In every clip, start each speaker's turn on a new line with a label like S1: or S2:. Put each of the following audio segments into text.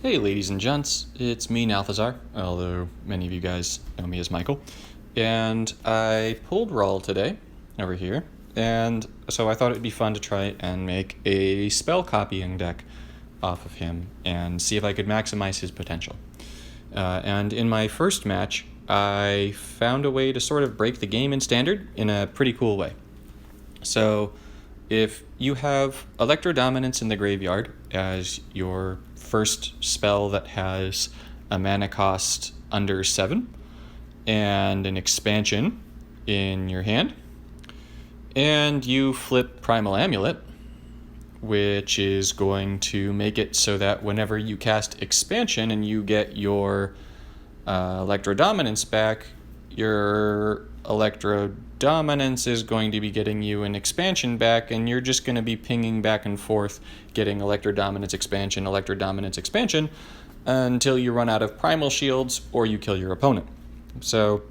S1: Hey ladies and gents, it's me Nalthazar, although many of you guys know me as Michael, and I pulled Rawl today, over here, and so I thought it'd be fun to try and make a spell copying deck off of him and see if I could maximize his potential. And in my first match, I found a way to sort of break the game in Standard in a pretty cool way. So if you have Electrodominance in the graveyard as your first spell that has a mana cost under 7 and an expansion in your hand, and you flip Primal Amulet, which is going to make it so that whenever you cast expansion and you get your Electrodominance back, your Electrodominance is going to be getting you an expansion back, and you're just going to be pinging back and forth, getting Electrodominance expansion, until you run out of primal shields or you kill your opponent. So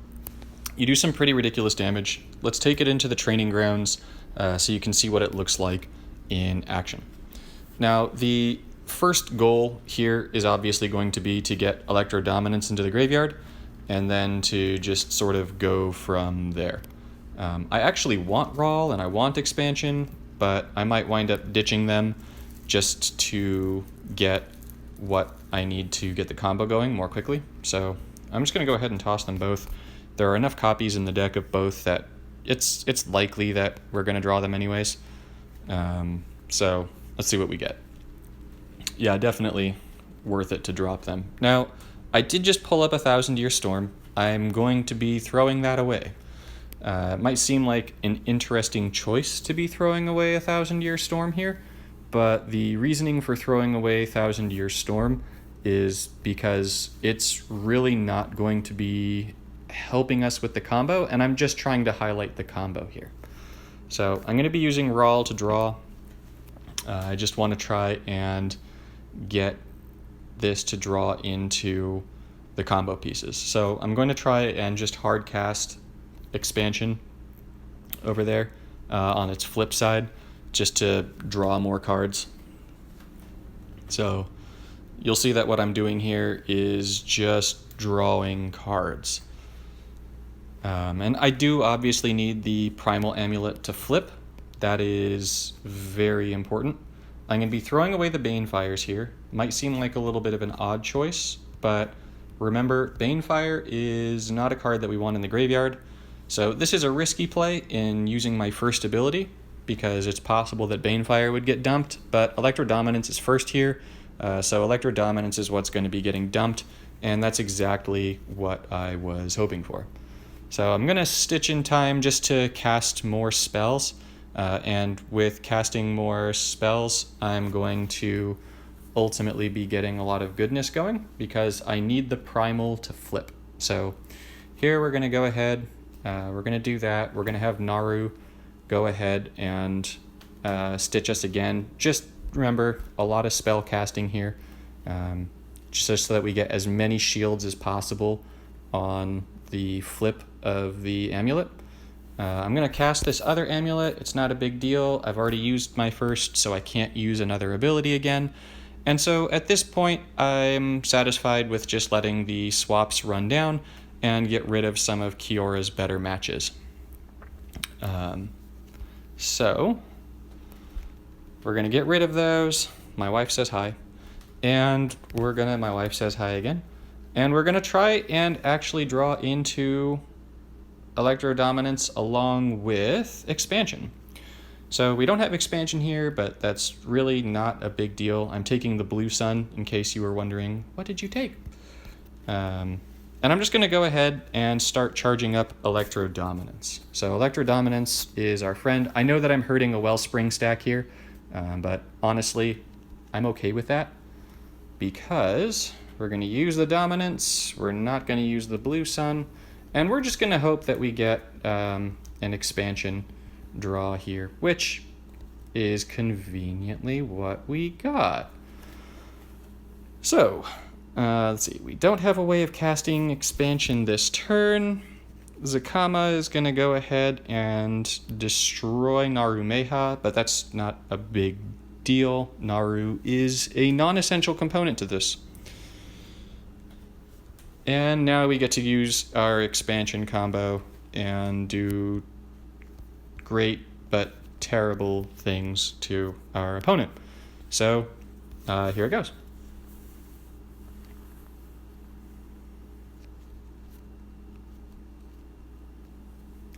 S1: you do some pretty ridiculous damage. Let's take it into the training grounds so you can see what it looks like in action. Now, the first goal here is obviously going to be to get Electrodominance into the graveyard, and then to just sort of go from there. I actually want Rawl and I want expansion, but I might wind up ditching them just to get what I need to get the combo going more quickly. So I'm just going to go ahead and toss them both. There are enough copies in the deck of both that it's likely that we're going to draw them anyways. So let's see what we get. Yeah, definitely worth it to drop them. Now, I did just pull up a 1,000-Year Storm. I'm going to be throwing that away. It might seem like an interesting choice to be throwing away a 1,000-Year Storm here, but the reasoning for throwing away 1,000-Year Storm is because it's really not going to be helping us with the combo, and I'm just trying to highlight the combo here. So I'm going to be using Rawl to draw. I just want to try and get this to draw into the combo pieces. So I'm going to try and just hard cast expansion over there on its flip side, just to draw more cards. So you'll see that what I'm doing here is just drawing cards. And I do obviously need the Primal Amulet to flip. That is very important. I'm going to be throwing away the Banefires here. Might seem like a little bit of an odd choice, but remember, Banefire is not a card that we want in the graveyard. So this is a risky play in using my first ability, because it's possible that Banefire would get dumped, but Electrodominance is first here, so Electrodominance is what's going to be getting dumped, and that's exactly what I was hoping for. So I'm going to stitch in time just to cast more spells. And with casting more spells, I'm going to ultimately be getting a lot of goodness going, because I need the Primal to flip. So here we're going to go ahead, we're going to do that. We're going to have Naru go ahead and stitch us again. Just remember, a lot of spell casting here, just so that we get as many shields as possible on the flip of the amulet. I'm going to cast this other amulet. It's not a big deal. I've already used my first, so I can't use another ability again. And so at this point, I'm satisfied with just letting the swaps run down and get rid of some of Kiora's better matches. So we're going to get rid of those. My wife says hi. And my wife says hi again. And we're going to try and actually draw into Electrodominance along with expansion. So we don't have expansion here, but that's really not a big deal. I'm taking the Blue Sun, in case you were wondering, what did you take? And I'm just going to go ahead and start charging up Electrodominance. So Electrodominance is our friend. I know that I'm hurting a Wellspring stack here, but honestly, I'm okay with that, because we're going to use the Dominance, we're not going to use the Blue Sun, and we're just going to hope that we get an expansion draw here, which is conveniently what we got. So, let's see. We don't have a way of casting expansion this turn. Zakama is going to go ahead and destroy Narumeha, but that's not a big deal. Naru is a non-essential component to this. And now we get to use our expansion combo and do great but terrible things to our opponent. So here it goes.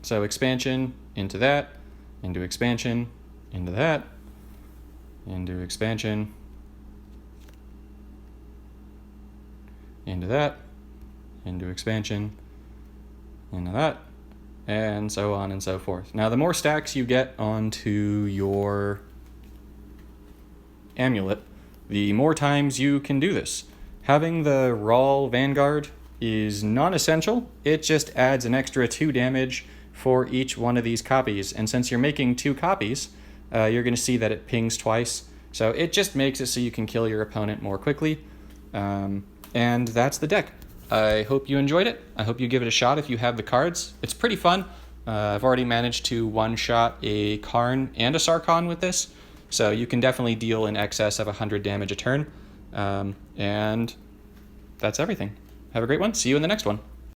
S1: So expansion into that, into expansion, into that, into expansion, into that, into expansion, into that, and so on and so forth. Now, the more stacks you get onto your amulet, the more times you can do this. Having the Rawl Vanguard is non-essential. It just adds an extra 2 damage for each one of these copies. And since you're making 2 copies, you're going to see that it pings twice. So it just makes it so you can kill your opponent more quickly. And that's the deck. I hope you enjoyed it. I hope you give it a shot if you have the cards. It's pretty fun. I've already managed to one-shot a Karn and a Sarkhan with this. So you can definitely deal in excess of 100 damage a turn. And that's everything. Have a great one. See you in the next one.